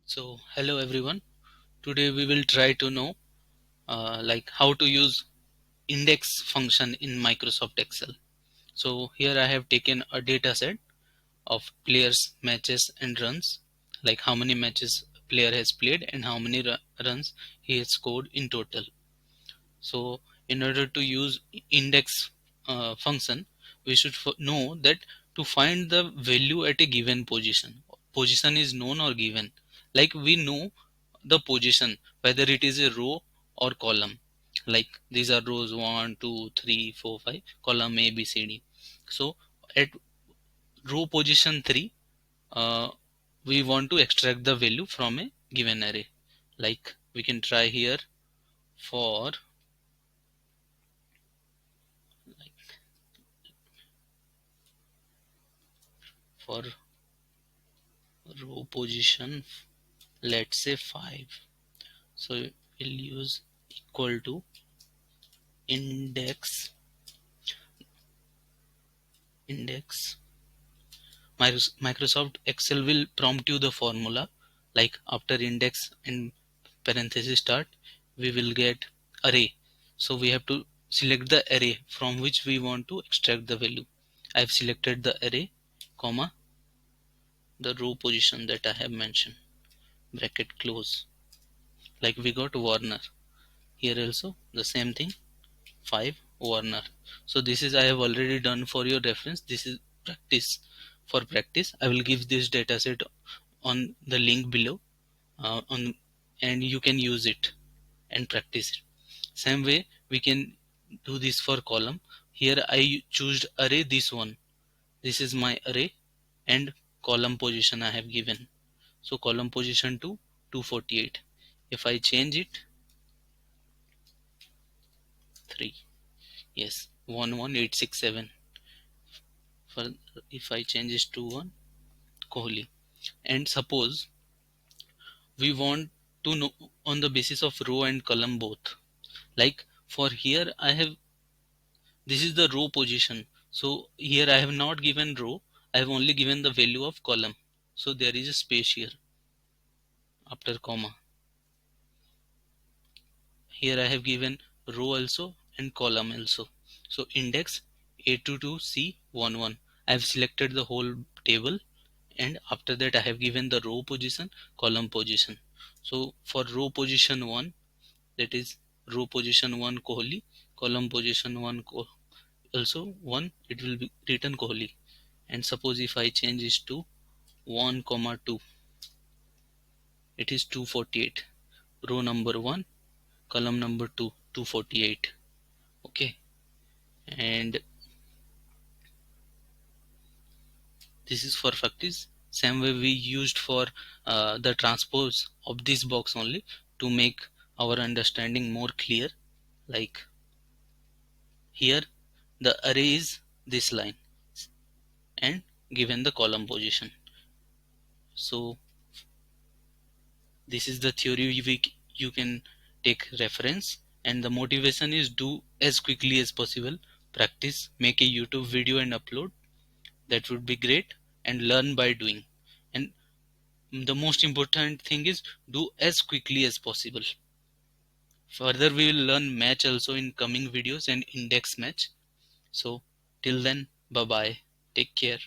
So hello everyone. Today we will try to know like how to use index function in Microsoft Excel. So here I have taken a data set of players, matches and runs, like how many matches a player has played and how many runs he has scored in total. So in order to use index function, we should know that to find the value at a given position is known or given. Like we know the position, whether it is a row or column. Like these are rows 1, 2, 3, 4, 5, column A, B, C, D. So at row position 3, uh, we want to extract the value from a given array. Like we can try here for like for row position, let's say 5. So we'll use equal to index. Microsoft Excel will prompt you the formula, like after index and parenthesis start we will get array. So we have to select the array from which we want to extract the value. I have selected the array, comma, the row position that I have mentioned, bracket close. Like we got Warner. Here also the same thing, 5 Warner. So this is I have already done for your reference. This is practice. For practice I will give this dataset on the link below, on and you can use it and practice it. Same way we can do this for column. Here I choose array, this one, this is my array, and column position I have given. So column position to 248. If I change it 3, yes, 11867. For if I change this to 1, Kohli. And suppose we want to know on the basis of row and column both. Like for here I have, this is the row position. So here I have not given row, I have only given the value of column. So there is a space here after comma. Here I have given row also and column also. So index A22C11. I have selected the whole table, and after that I have given the row position, column position. So for row position 1, that is row position 1 Kohli, column position 1 also 1, it will be written Kohli. And suppose if I change this to 1 comma 2, it is 248. Row number 1, column number 2, 248. Okay, and this is for practice. Same way we used for the transpose of this box only to make our understanding more clear. Like here the array is this line and given the column position. So this is the theory you can take reference, and the motivation is do as quickly as possible, practice, make a YouTube video and upload. That would be great, and learn by doing. And the most important thing is do as quickly as possible. Further we will learn match also in coming videos and index match. So till then, bye bye, take care.